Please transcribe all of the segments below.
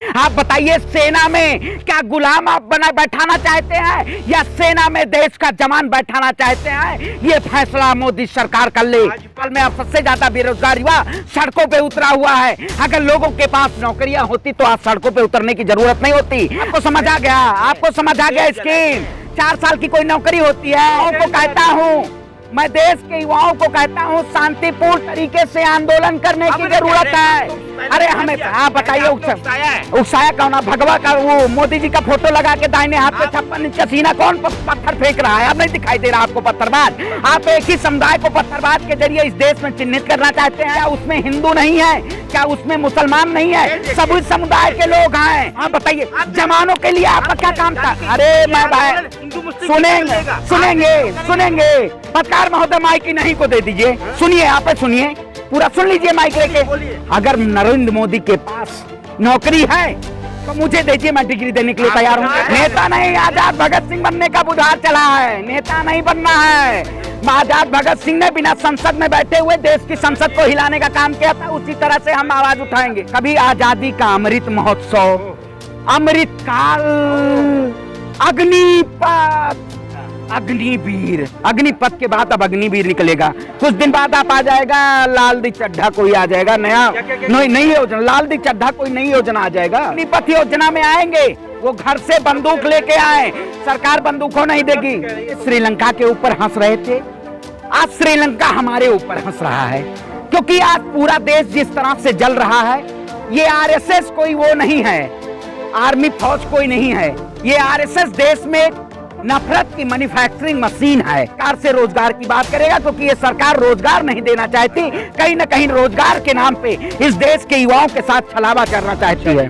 आप बताइए, सेना में क्या गुलाम आप बना बैठाना चाहते हैं या सेना में देश का जवान बैठाना चाहते हैं? ये फैसला मोदी सरकार कर ले। कल में अब सबसे ज्यादा बेरोजगार युवा सड़कों पे उतरा हुआ है। अगर लोगों के पास नौकरियां होती तो आज सड़कों पे उतरने की जरूरत नहीं होती। आपको समझ आ गया? आपको समझ आ गया? स्कीम 4 साल की कोई नौकरी होती है। आपको कहता हूँ, मैं देश के युवाओं को कहता हूँ, शांतिपूर्ण तरीके से आंदोलन करने की जरूरत है। अरे हमें आप बताइए, उकसाया कौन? भगवा का वो मोदी जी का फोटो लगा के दाहिने हाथ पे 56 इंच सीना कौन पत्थर फेंक रहा है? अब नहीं दिखाई दे रहा आपको पत्थरबाज? आप एक ही समुदाय को पत्थरबाज के जरिए इस देश में चिन्हित करना चाहते हैं। क्या उसमें हिंदू नहीं है? क्या उसमें मुसलमान नहीं है? सभी समुदाय के लोग हैं। आप बताइए, जवानों के लिए आपका क्या काम था? अरे मैं सुनेंगे सुनेंगे सुनेंगे पत्रकार महोदय, माइक ही नहीं को दे दीजिए। सुनिए, आप सुनिए, पूरा सुन लीजिए माइक लेके। अगर नरेंद्र मोदी के पास नौकरी है तो मुझे दीजिए, मैं डिग्री देने के लिए तैयार हूँ। नेता नहीं, आजाद भगत सिंह बनने का बुधार चला है, नेता नहीं बनना है। आजाद भगत सिंह ने बिना संसद में बैठे हुए देश की संसद को हिलाने का काम किया था, उसी तरह से हम आवाज उठाएंगे। कभी आजादी का अमृत महोत्सव, अमृत काल, अग्निपथ, अग्निवीर, अग्निपथ के बाद अब अग्निवीर निकलेगा। कुछ दिन बाद आप आ जाएगा लाल दी चड्ढा कोई आ जाएगा, नया नई योजना, लाल दी चड्ढा कोई नई योजना आ जाएगा। अग्निपथ योजना में आएंगे, वो घर से बंदूक लेके आए, सरकार बंदूकों नहीं देगी। श्रीलंका के ऊपर हंस रहे थे, आज श्रीलंका हमारे ऊपर हंस रहा है, क्योंकि आज पूरा देश जिस तरह से जल रहा है, ये आरएसएस कोई वो नहीं है, आर्मी फौज कोई नहीं है। ये आरएसएस देश में नफरत की मैन्युफैक्चरिंग मशीन है। सरकार से रोजगार की बात करेगा, क्योंकि ये सरकार रोजगार नहीं देना चाहती, कहीं न कहीं रोजगार के नाम पे इस देश के युवाओं के साथ छलावा करना चाहती है।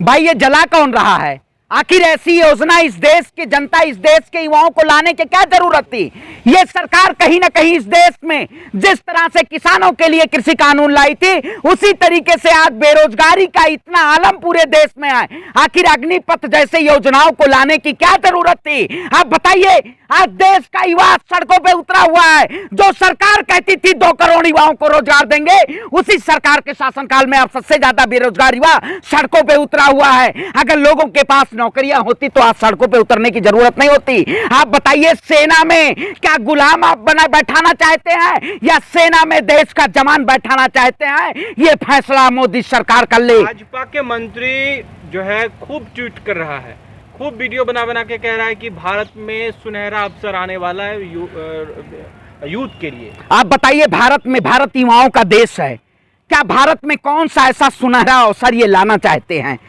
भाई, ये जला कौन रहा है? आखिर ऐसी योजना इस देश की जनता, इस देश के युवाओं को लाने की क्या जरूरत थी? ये सरकार कहीं ना कहीं इस देश में जिस तरह से किसानों के लिए कृषि कानून लाई थी, उसी तरीके से आज बेरोजगारी का इतना आलम पूरे देश में आए। आखिर अग्निपथ जैसे योजनाओं को लाने की क्या जरूरत थी? आप बताइए, आज देश का युवा सड़कों पे उतरा हुआ है। जो सरकार कहती थी 2 करोड़ युवाओं को रोजगार देंगे, उसी सरकार के शासनकाल में अब सबसे ज्यादा बेरोजगार युवा सड़कों पे उतरा हुआ है। अगर लोगों के पास नौकरियां होती तो आज सड़कों पे उतरने की जरूरत नहीं होती। आप बताइए, सेना में क्या गुलाम आप बना बैठाना चाहते हैं या सेना में देश का जवान बैठाना चाहते हैं? ये फैसला मोदी सरकार कर ले। भाजपा के मंत्री जो है खूब ट्वीट कर रहा है, खूब वीडियो बना बना के कह रहा है कि भारत में सुनहरा अवसर आने वाला है यूथ के लिए। आप बताइए, भारत युवाओं का देश है, क्या भारत में कौन सा ऐसा सुनहरा अवसर ये लाना चाहते हैं?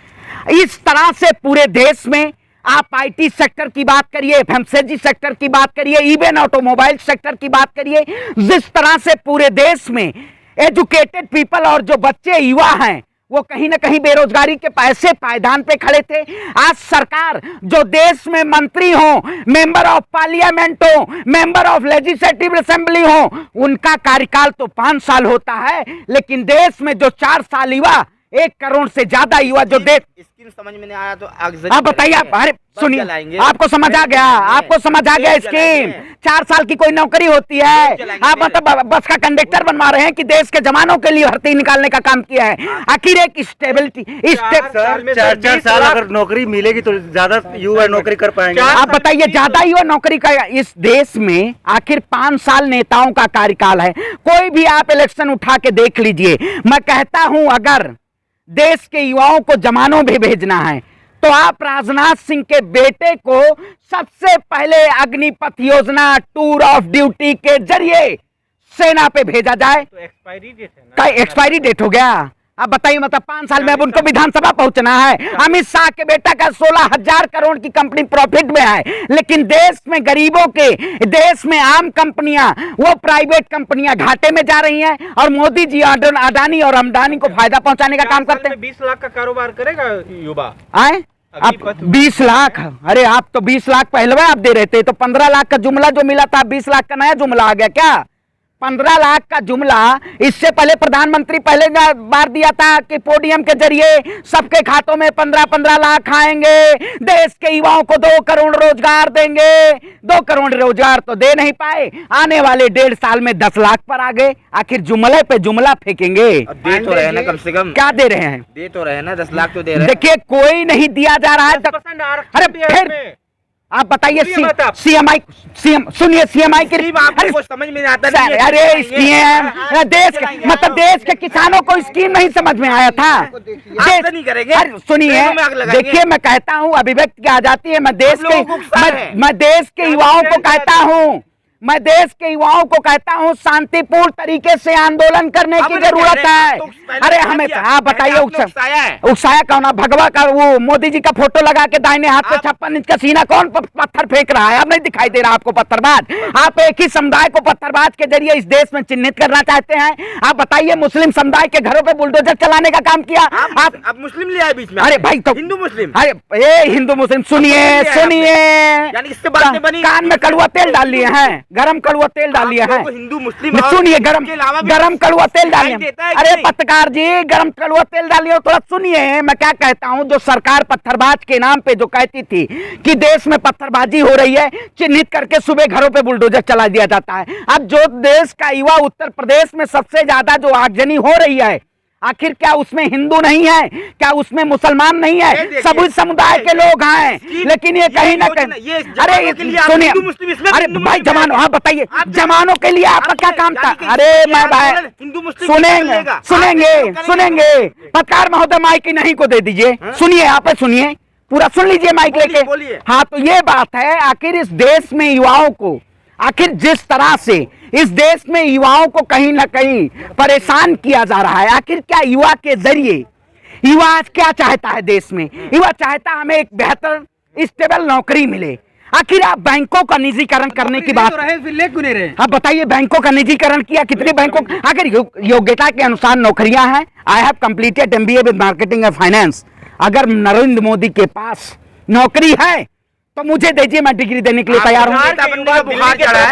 इस तरह से पूरे देश में आप आईटी सेक्टर की बात करिए, एफएमसीजी सेक्टर की बात करिए, इवन ऑटोमोबाइल सेक्टर की बात करिए, जिस तरह से पूरे देश में एजुकेटेड पीपल और जो बच्चे युवा हैं वो कहीं ना कहीं बेरोजगारी के पैसे पायदान पे खड़े थे। आज सरकार जो देश में मंत्री हो, मेंबर ऑफ पार्लियामेंट हो, मेंबर ऑफ लेजिस्लेटिव असेंबली हो, उनका कार्यकाल तो 5 साल होता है, लेकिन देश में जो 4 साल युवा, 1 करोड़ से ज्यादा युवा जो देश, स्कीम समझ में नहीं आया तो आप बताइए। आप अरे सुनिए, आपको समझ आ गया? आपको समझ आ गया? स्कीम 4 साल की कोई नौकरी होती है, आप मतलब बस का कंडक्टर बनवा रहे हैं कि देश के जवानों के लिए भर्ती निकालने का काम किया है? आखिर एक स्टेबिलिटी, 4 साल अगर नौकरी मिलेगी तो ज्यादा युवा नौकरी कर पाएंगे। आप बताइए, ज्यादा युवा नौकरी का इस देश में आखिर 5 साल नेताओं का कार्यकाल है। कोई भी आप इलेक्शन उठा के देख लीजिए। मैं कहता हूं, अगर देश के युवाओं को जवानों में भेजना है तो आप राजनाथ सिंह के बेटे को सबसे पहले अग्निपथ योजना टूर ऑफ ड्यूटी के जरिए सेना पे भेजा जाए। तो एक्सपायरी डेट है का एक्सपायरी डेट हो गया? अब बताइए, मतलब 5 साल में अब उनको विधानसभा पहुंचना है। अमित शाह के बेटा का 16,000 करोड़ की कंपनी प्रॉफिट में है, लेकिन देश में गरीबों के, देश में आम कंपनियां, वो प्राइवेट कंपनियां घाटे में जा रही हैं और मोदी जी अडानी और अम्बानी को फायदा पहुंचाने का काम करते हैं। 20 लाख का कारोबार करेगा युवा आए? आप 20 लाख? अरे आप तो 20 लाख पहले आप दे रहे थे, तो 15 लाख का जुमला जो मिला था, 20 लाख का नया जुमला आ गया क्या? 15 लाख का जुमला इससे पहले प्रधानमंत्री पहले बार दिया था कि पोडियम के जरिए सबके खातों में 15-15 लाख आएंगे, देश के युवाओं को 2 करोड़ रोजगार देंगे। 2 करोड़ रोजगार तो दे नहीं पाए, आने वाले 1.5 साल में 10 लाख पर आ गए। आखिर जुमले पे जुमला फेंकेंगे। दे तो रहे ना, कम से कम क्या दे रहे हैं? दे तो रहे ना, 10 लाख तो दे रहे हैं। देखिए कोई नहीं दिया जा रहा है। 10% आरक्षण अरे दिया फिर इसमें। आप बताइए सुनिए मत आप। सुनिए सीएमआई की आपको कुछ समझ में आता नहीं है। अरे स्कीम देश के मतलब देश के किसानों को स्कीम नहीं समझ में आया था। आप तो नहीं करेंगे। अरे सुनिए, ट्रेनों में आग लगाएंगे। देखिए मैं कहता हूँ अभिव्यक्ति की आजादी है। मैं देश लोगों को गुस्सा है। मैं देश के युवाओं को कहता हूँ, मैं देश के युवाओं को कहता हूँ शांतिपूर्ण तरीके से आंदोलन करने की जरूरत है। अरे हमें आप बताइए उकसाया कौन? भगवा का वो मोदी जी का फोटो लगा के दाहिने हाथ पे 56 इंच का सीना कौन पत्थर फेंक रहा है? अब नहीं दिखाई दे रहा आपको पत्थरबाज? आप एक ही समुदाय को पत्थरबाज के जरिए इस देश में चिन्हित करना चाहते हैं। आप बताइए मुस्लिम समुदाय के घरों पे बुलडोजर चलाने का काम किया आप मुस्लिम ले आए बीच में। अरे भाई तो हिंदू मुस्लिम, अरे ये हिंदू मुस्लिम सुनिए यानी इससे बात नहीं बनी। कान में कड़वा तेल डाल लिए हैं, गरम कड़वा तेल डाल लिया है। हिंदू मुस्लिम सुनिए गरम कड़वा तेल डालिए। अरे पत्रकार जी गरम कड़वा तेल डालिए। थोड़ा सुनिए मैं क्या कहता हूं। जो सरकार पत्थरबाज के नाम पे जो कहती थी कि देश में पत्थरबाजी हो रही है, चिन्हित करके सुबह घरों पे बुलडोजर चला दिया जाता है। अब जो देश का युवा उत्तर प्रदेश में सबसे ज्यादा जो आगजनी हो रही है, आखिर क्या उसमें हिंदू नहीं है? क्या उसमें मुसलमान नहीं है? सभी समुदाय के लोग हैं। लेकिन ये कहीं ना कहीं अरे सुनिए, अरे भाई जवानों, हाँ बताइए जवानों के लिए आपका क्या काम था? अरे मैं भाई सुनेंगे पत्रकार महोदय माइक नहीं को दे दीजिए। सुनिए आप सुनिए, पूरा सुन लीजिए माइक लेके। हाँ तो ये बात है, आखिर इस देश में युवाओं को, आखिर जिस तरह से इस देश में युवाओं को कहीं ना कहीं परेशान किया जा रहा है, आखिर क्या युवा के जरिए युवा क्या चाहता है? देश में युवा चाहता है हमें एक बेहतर स्टेबल नौकरी मिले। आखिर आप बैंकों का निजीकरण करने की बात रहे, आप बताइए बैंकों का निजीकरण किया? कितने बैंकों अगर योग्यता के अनुसार नौकरियां हैं? I have completed MBA with marketing and finance. अगर नरेंद्र मोदी के पास नौकरी है तो मुझे दीजिए, मैं डिग्री देने के लिए तैयार हूँ।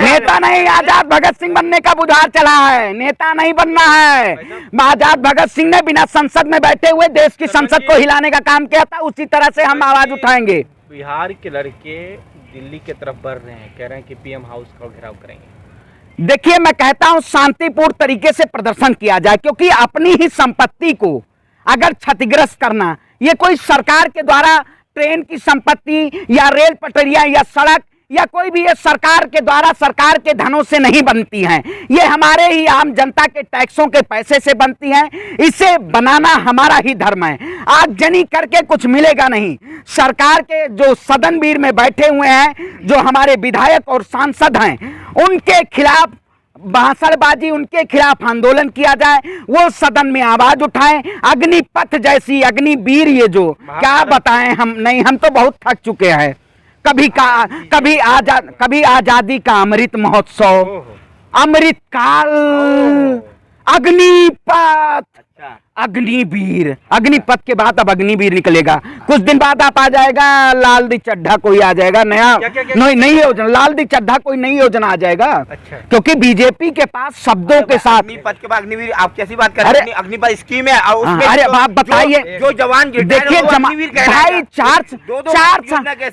नेता नहीं, आजाद भगत सिंह बनने का बुझार चला है, नेता नहीं बनना है। आजाद भगत सिंह ने बिना संसद में बैठे हुए देश की संसद को हिलाने का काम किया था, उसी तरह से हम आवाज उठाएंगे। बिहार के लड़के दिल्ली की तरफ बढ़ रहे हैं, कह रहे हैं कि PM हाउस का घेराव करेंगे। देखिए मैं कहता हूं शांतिपूर्ण तरीके से प्रदर्शन किया जाए, क्योंकि अपनी ही संपत्ति को अगर क्षतिग्रस्त करना, ये कोई सरकार के द्वारा ट्रेन की संपत्ति या रेल पटरियां या सड़क या कोई भी ये सरकार के द्वारा सरकार के धनों से नहीं बनती हैं, ये हमारे ही आम जनता के टैक्सों के पैसे से बनती हैं। इसे बनाना हमारा ही धर्म है। आगजनी करके कुछ मिलेगा नहीं। सरकार के जो सदनवीर में बैठे हुए हैं, जो हमारे विधायक और सांसद हैं, उनके खिलाफ भाषणबाजी, उनके खिलाफ आंदोलन किया जाए, वो सदन में आवाज उठाएं। अग्निपथ जैसी अग्निवीर, ये जो क्या बताएं हम नहीं, हम तो बहुत थक चुके हैं। कभी आजादी का अमृत महोत्सव, अमृत काल, अग्निपथ, अग्निवीर, अग्निपथ के बाद अब अग्निवीर निकलेगा। कुछ दिन बाद आप आ जाएगा लाल दी चड्ढा कोई आ जाएगा नया, नई योजना, लाल दी चड्ढा कोई नई योजना आ जाएगा। अच्छा। क्योंकि बीजेपी के पास शब्दों के साथ अग्निपथ के बाद अग्निवीर, आप कैसी बात कर रहे हैं? अग्निपथ स्कीम है और उसमें अरे आप बताइए, जो जवान देखिए भाई 4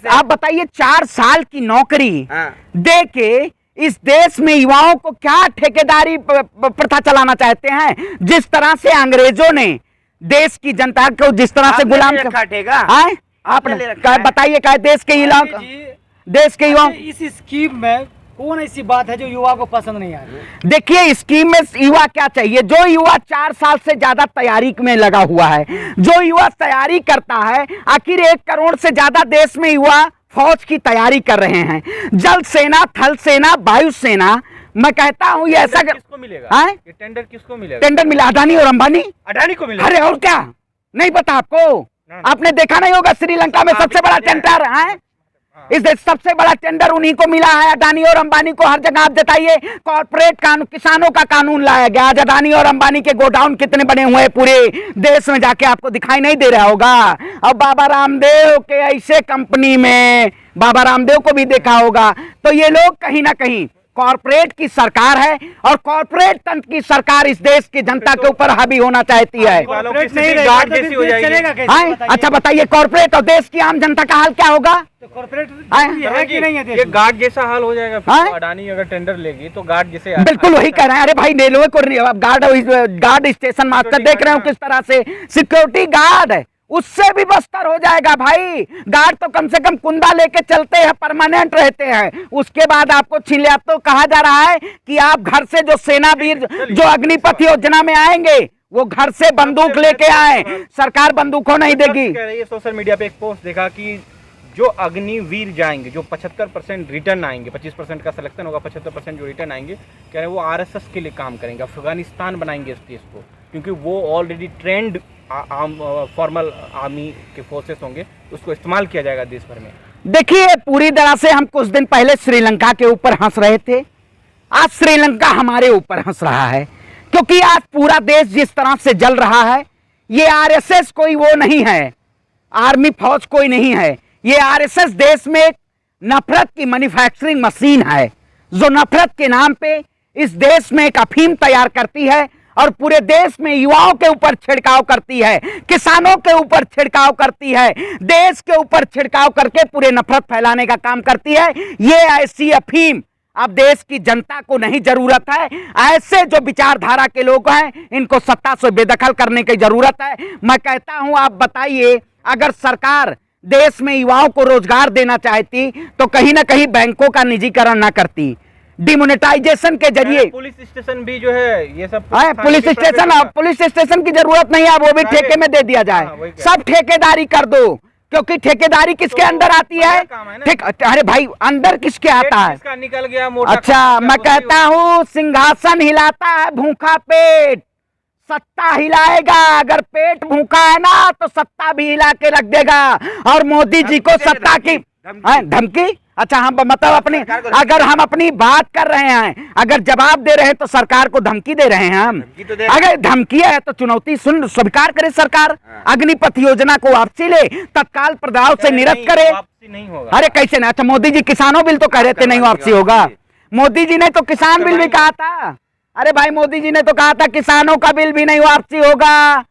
आप बताइए 4 साल की नौकरी दे के इस देश में युवाओं को क्या ठेकेदारी प्रथा चलाना चाहते हैं? जिस तरह से अंग्रेजों ने देश की जनता को जिस तरह से गुलाम आपने बताइए क्या देश के युवाओं इस स्कीम में कौन ऐसी बात है जो युवा को पसंद नहीं आ रही? देखिए स्कीम में युवा क्या चाहिए? जो युवा 4 साल से ज्यादा तैयारी में लगा हुआ है, जो युवा तैयारी करता है, आखिर 1 करोड़ से ज्यादा देश में युवा फौज की तैयारी कर रहे हैं, जल सेना, थल सेना, वायु सेना। मैं कहता हूं ये ऐसा किसको मिलेगा? ये टेंडर किसको मिलेगा? टेंडर मिला अडानी और अंबानी। अडानी को मिलेगा? अरे और क्या नहीं पता आपको? आपने देखा नहीं होगा श्रीलंका में सबसे बड़ा टेंडर है, इस देश सबसे बड़ा टेंडर उन्हीं को मिला है, अडानी और अंबानी को। हर जगह आप बताइए कॉर्पोरेट कानून, किसानों का कानून लाया गया। आज अडानी और अंबानी के गोडाउन कितने बने हुए हैं पूरे देश में, जाके आपको दिखाई नहीं दे रहा होगा। अब बाबा रामदेव के ऐसे कंपनी में, बाबा रामदेव को भी देखा होगा। तो ये लोग कहीं ना कहीं कॉर्पोरेट की सरकार है और कॉर्पोरेट तंत्र की सरकार इस देश की जनता के ऊपर हावी होना चाहती है। वालों की कॉर्पोरेट नहीं स्थिति रहेगा गार्ड तो जैसी हो फिर जाएगी। चलेगा कैसे? हाँ? बताइए। अच्छा बताइए, कॉर्पोरेट और देश की आम जनता का हाल क्या होगा? तो कॉर्पोरेट हाँ? है कि नहीं है देश ये में? गार्ड जैसा हाल हो जाएगा फिर हाँ? तो अडानी अगर टेंडर लेगी तो गार्ड जैसे बिल्कुल वही कह रहे हैं। अरे भाई रेलवे को गार्ड स्टेशन मास्टर देख रहे हो किस तरह से सिक्योरिटी गार्ड है, उससे भी बदतर हो जाएगा भाई। गार्ड तो कम से कम कुंदा लेके चलते हैं, परमानेंट रहते हैं, उसके बाद आपको छीन लिया। तो कहा जा रहा है कि आप घर से जो सेनावीर जो अग्निपथ योजना में आएंगे वो घर से बंदूक लेके आए, सरकार बंदूकों नहीं देगी। कह रही है सोशल मीडिया पे एक पोस्ट देखा कि जो अग्निवीर जाएंगे, जो 75% रिटर्न आएंगे, 25% का सिलेक्शन होगा, 75% जो रिटर्न आएंगे, कह रहे हैं वो आरएसएस के लिए काम करेंगे, अफगानिस्तान बनाएंगे इस देश को, क्योंकि वो ऑलरेडी ट्रेंड फॉर्मल आर्मी के फोर्सेस होंगे, उसको इस्तेमाल किया जाएगा देश भर में। देखिए पूरी तरह से हम कुछ दिन पहले श्रीलंका के ऊपर हंस रहे थे, आज श्रीलंका हमारे ऊपर हंस रहा है, क्योंकि आज पूरा देश जिस तरह से जल रहा है, ये आरएसएस कोई वो नहीं है, आर्मी फौज कोई नहीं है, ये आरएसएस देश में एक नफरत की मैन्युफैक्चरिंग मशीन है, जो नफरत के नाम पे इस देश में एक अफीम तैयार करती है और पूरे देश में युवाओं के ऊपर छिड़काव करती है, किसानों के ऊपर छिड़काव करती है, देश के ऊपर छिड़काव करके पूरे नफरत फैलाने का काम करती है। ये ऐसी अफीम अब देश की जनता को नहीं जरूरत है। ऐसे जो विचारधारा के लोग हैं इनको सत्ता से बेदखल करने की जरूरत है। मैं कहता हूं, आप बताइए, अगर सरकार देश में युवाओं को रोजगार देना चाहती तो कहीं ना कहीं बैंकों का निजीकरण ना करती, डिमोनेटाइजेशन के जरिए। पुलिस स्टेशन भी जो है ये सब पुलिस स्टेशन की जरूरत नहीं है, वो भी ठेके में दे दिया जाए, सब ठेकेदारी कर दो, क्योंकि ठेकेदारी किसके अंदर आती है? ठीक, अरे भाई अंदर किसके आता है? इसका निकल गया मोटा। अच्छा मैं कहता हूँ, सिंहासन हिलाता है भूखा पेट, सत्ता हिलाएगा। अगर पेट भूखा है ना तो सत्ता भी हिला के रख देगा। और मोदी जी को सत्ता की धमकी, अच्छा हम मतलब अपनी, अगर हम अपनी बात कर रहे हैं, अगर जवाब दे रहे हैं तो सरकार को धमकी दे रहे हैं हम। अगर धमकी है तो चुनौती सुन स्वीकार करे सरकार, अग्निपथ योजना को वापसी ले, तत्काल प्रभाव से निरस्त करे। नहीं होगा। अरे कैसे ना? अच्छा मोदी जी किसानों बिल तो कह रहे थे नहीं वापसी होगा, मोदी जी ने तो किसान बिल भी कहा था। अरे भाई मोदी जी ने तो कहा था किसानों का बिल भी नहीं वापसी होगा,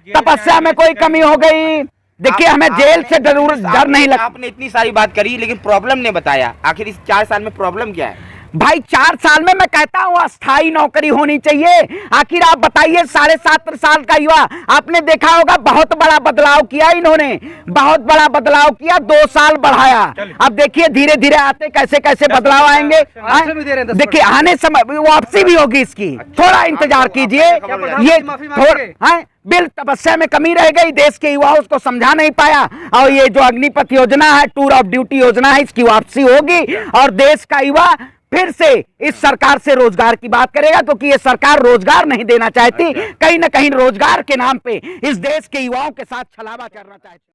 तपस्या में कोई कमी हो गई। देखिए हमें जेल से डर नहीं लगता। आपने इतनी सारी बात करी लेकिन प्रॉब्लम ने बताया, आखिर इस 4 साल में प्रॉब्लम क्या है? भाई 4 साल में मैं कहता हूं अस्थाई नौकरी होनी चाहिए। आखिर आप बताइए, 7.5 साल का युवा, आपने देखा होगा बहुत बड़ा बदलाव किया इन्होंने, बहुत बड़ा बदलाव किया, 2 साल बढ़ाया। अब देखिए धीरे धीरे आते कैसे कैसे बदलाव आएंगे। देखिए आने समय वापसी भी होगी इसकी, थोड़ा इंतजार कीजिए। ये थोड़ा बिल तपस्या में कमी रह गई, देश के युवाओं उसको समझा नहीं पाया, और ये जो अग्निपथ योजना है, टूर ऑफ ड्यूटी योजना है, इसकी वापसी होगी और देश का युवा फिर से इस सरकार से रोजगार की बात करेगा, क्योंकि ये सरकार रोजगार नहीं देना चाहती, कहीं ना कहीं रोजगार के नाम पे इस देश के युवाओं के साथ छलावा करना चाहती।